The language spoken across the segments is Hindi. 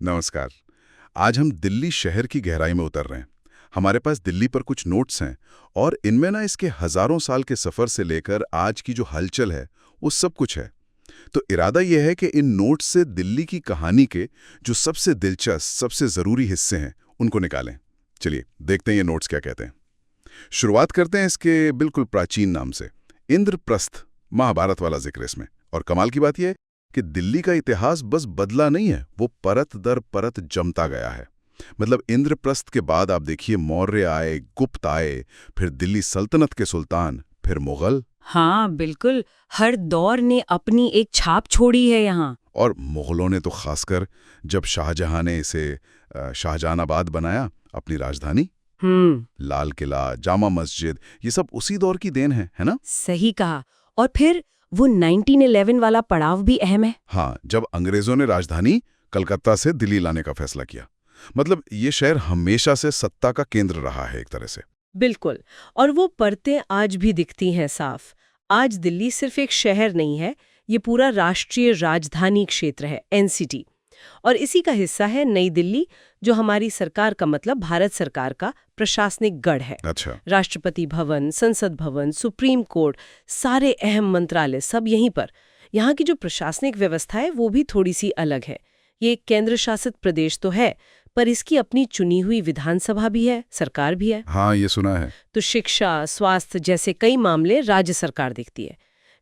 नमस्कार। आज हम दिल्ली शहर की गहराई में उतर रहे हैं। हमारे पास दिल्ली पर कुछ नोट्स हैं और इनमें ना इसके हजारों साल के सफर से लेकर आज की जो हलचल है वो सब कुछ है। तो इरादा यह है कि इन नोट्स से दिल्ली की कहानी के जो सबसे दिलचस्प, सबसे जरूरी हिस्से हैं उनको निकालें। चलिए देखते हैं ये नोट्स क्या कहते हैं। शुरुआत करते हैं इसके बिल्कुल प्राचीन नाम से। इंद्रप्रस्थ, महाभारत वाला जिक्र इसमें। और कमाल की बात यह है कि दिल्ली का इतिहास बस बदला नहीं है, वो परत दर परत जमता गया है। मतलब इंद्रप्रस्थ के बाद आप देखिए मौर्य आए, गुप्त आए, फिर दिल्ली सल्तनत के सुल्तान, फिर मुगल। हाँ बिल्कुल, हर दौर ने अपनी एक छाप छोड़ी है यहाँ। और मुगलों ने तो खासकर जब शाहजहां ने इसे शाहजहानाबाद बनाया, अपनी राजधानी। लाल किला, जामा मस्जिद, ये सब उसी दौर की देन है ना? सही कहा। और फिर वो 1911 वाला पड़ाव भी अहम है। हाँ, जब अंग्रेजों ने राजधानी कलकत्ता से दिल्ली लाने का फैसला किया। मतलब ये शहर हमेशा से सत्ता का केंद्र रहा है एक तरह से। बिल्कुल। और वो परतें आज भी दिखती हैं साफ। आज दिल्ली सिर्फ एक शहर नहीं है, ये पूरा राष्ट्रीय राजधानी क्षेत्र है, एनसीटी। और इसी का हिस्सा है नई दिल्ली, जो हमारी सरकार का मतलब भारत सरकार का प्रशासनिक गढ़ है। अच्छा। राष्ट्रपति भवन, संसद भवन, सुप्रीम कोर्ट, सारे अहम मंत्रालय सब यहीं पर। यहाँ की जो प्रशासनिक व्यवस्था है वो भी थोड़ी सी अलग है। ये एक केंद्र शासित प्रदेश तो है, पर इसकी अपनी चुनी हुई विधानसभा भी है, सरकार भी है। हाँ, ये सुना है। तो शिक्षा, स्वास्थ्य जैसे कई मामले राज्य सरकार देखती है।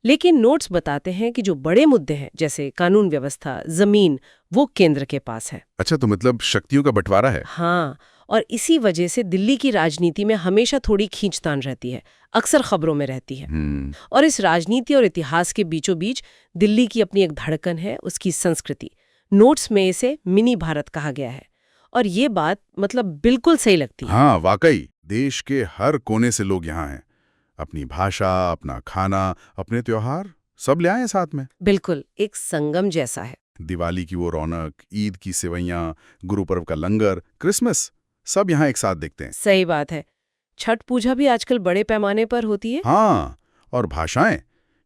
लेकिन नोट्स बताते हैं कि जो बड़े मुद्दे हैं जैसे कानून व्यवस्था, जमीन, वो केंद्र के पास है। अच्छा, तो मतलब शक्तियों का बंटवारा है। हाँ, और इसी वजह से दिल्ली की राजनीति में हमेशा थोड़ी खींचतान रहती है, अक्सर खबरों में रहती है। और इस राजनीति और इतिहास के बीचों बीच दिल्ली की अपनी एक धड़कन है, उसकी संस्कृति। नोट्स में इसे मिनी भारत कहा गया है। और ये बात मतलब बिल्कुल सही लगती है। हाँ, वाकई देश के हर कोने से लोग यहाँ हैं। अपनी भाषा, अपना खाना, अपने त्योहार सब ले आए हैं साथ में। बिल्कुल, एक संगम जैसा है। दिवाली की वो रौनक, ईद की सेवैयां, गुरु पर्व का लंगर, क्रिसमस, सब यहाँ एक साथ दिखते हैं। सही बात है। छठ पूजा भी आजकल बड़े पैमाने पर होती है। हाँ, और भाषाएं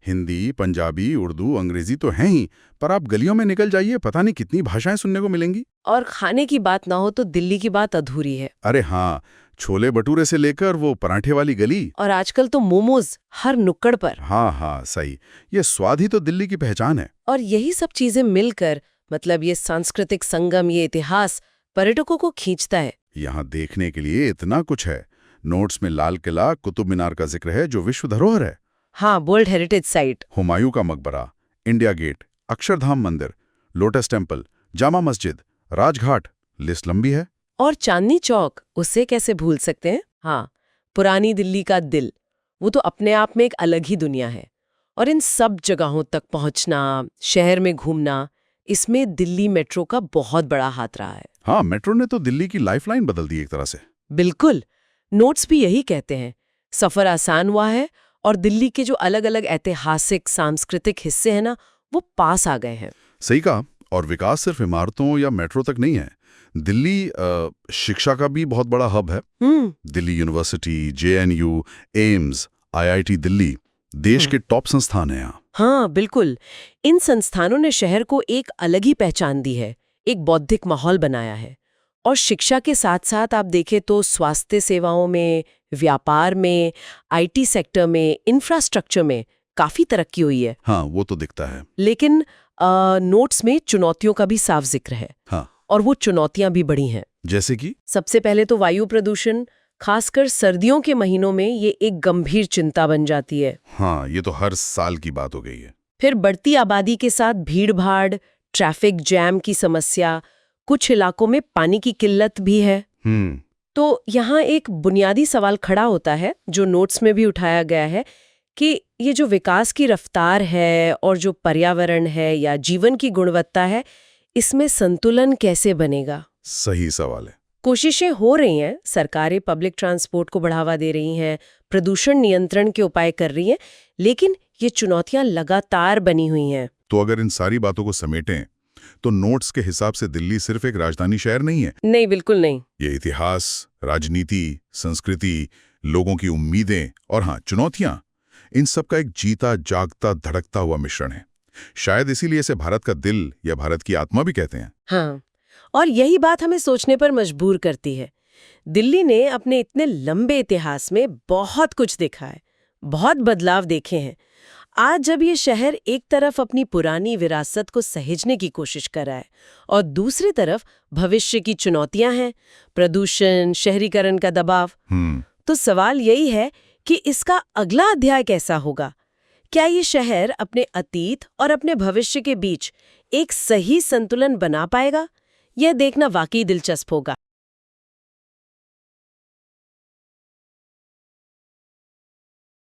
हिंदी, पंजाबी, उर्दू, अंग्रेजी तो हैं ही, पर आप गलियों में निकल जाइए, पता नहीं कितनी भाषाएं सुनने को मिलेंगी। और खाने की बात ना हो तो दिल्ली की बात अधूरी है। अरे हाँ, छोले भटूरे से लेकर वो पराठे वाली गली। और आजकल तो मोमोज हर नुक्कड़ पर। हाँ हाँ, सही। ये स्वाद ही तो दिल्ली की पहचान है। और यही सब चीजें मिलकर मतलब ये सांस्कृतिक संगम, ये इतिहास पर्यटकों को खींचता है। यहाँ देखने के लिए इतना कुछ है। नोट्स में लाल किला, कुतुब मीनार का जिक्र है जो विश्व धरोहर है। हाँ, वर्ल्ड हेरिटेज साइट। हुमायूं का मकबरा, इंडिया गेट, अक्षरधाम मंदिर, lotus temple, Jama Masjid, Rajghat, list लंबी है। और चांदनी चौक, उससे कैसे भूल सकते हैं। हाँ, पुरानी दिल्ली का दिल, वो तो अपने आप में एक अलग ही दुनिया है। और इन सब जगहों तक पहुंचना, शहर में घूमना, इसमें दिल्ली मेट्रो का बहुत बड़ा हाथ रहा है। हाँ, मेट्रो ने तो दिल्ली की लाइफलाइन बदल दी एक तरह से। बिल्कुल, नोट्स भी यही कहते हैं। सफर आसान हुआ है और दिल्ली के जो अलग अलग ऐतिहासिक, सांस्कृतिक हिस्से हैं ना, वो पास आ गए हैं। सही कहा। और विकास सिर्फ इमारतों या मेट्रो तक नहीं है। दिल्ली शिक्षा का भी बहुत बड़ा हब है। Delhi university, JNU, AIIMS, IIT Delhi, देश के टॉप संस्थान हैं यहाँ। हाँ बिल्कुल, इन संस्थानों ने शहर को एक अलग ही पहचान दी है, एक बौद्धिक माहौल बनाया है। और शिक्षा के साथ साथ आप देखें तो स्वास्थ्य सेवाओं में, व्यापार में, आईटी सेक्टर में, इंफ्रास्ट्रक्चर में काफी तरक्की हुई है। हाँ, वो तो दिखता है। लेकिन नोट्स में चुनौतियों का भी साफ जिक्र है। हाँ, और वो चुनौतियां भी बड़ी हैं। जैसे कि सबसे पहले तो वायु प्रदूषण, खासकर सर्दियों के महीनों में ये एक गंभीर चिंता बन जाती है। हाँ, ये तो हर साल की बात हो गई है। फिर बढ़ती आबादी के साथ भीड़-भाड़, ट्रैफिक जैम की समस्या, कुछ इलाकों में पानी की किल्लत भी है। तो यहाँ एक बुनियादी सवाल खड़ा होता है, जो नोट्स में भी उठाया गया है, कि ये जो विकास की रफ्तार है और जो पर्यावरण है या जीवन की गुणवत्ता है, इसमें संतुलन कैसे बनेगा? सही सवाल है। कोशिशें हो रही हैं, सरकारें पब्लिक ट्रांसपोर्ट को बढ़ावा दे रही हैं, प्रदूषण नियंत्रण के उपाय कर रही हैं, लेकिन ये चुनौतियां लगातार बनी हुई हैं। तो अगर इन सारी बातों को समेटें, तो नोट्स के हिसाब से दिल्ली सिर्फ एक राजधानी शहर नहीं है। नहीं, बिल्कुल नहीं। ये इतिहास, राजनीति, संस्कृति, लोगों की उम्मीदें और हाँ, चुनौतियां, इन सब का एक जीता जागता धड़कता हुआ मिश्रण है। शायद इसीलिए इसे भारत का दिल या भारत की आत्मा भी कहते हैं। हाँ, और यही बात हमें सोचने पर मजबूर करती है। दिल्ली ने अपने इतने लंबे इतिहास में बहुत कुछ देखा है, बहुत बदलाव देखे हैं। आज जब ये शहर एक तरफ अपनी पुरानी विरासत को सहेजने की कोशिश कर रहा है और दूसरी तरफ भविष्य की चुनौतियां हैं, प्रदूषण, शहरीकरण का दबाव, तो सवाल यही है कि इसका अगला अध्याय कैसा होगा? क्या ये शहर अपने अतीत और अपने भविष्य के बीच एक सही संतुलन बना पाएगा? यह देखना वाकई दिलचस्प होगा।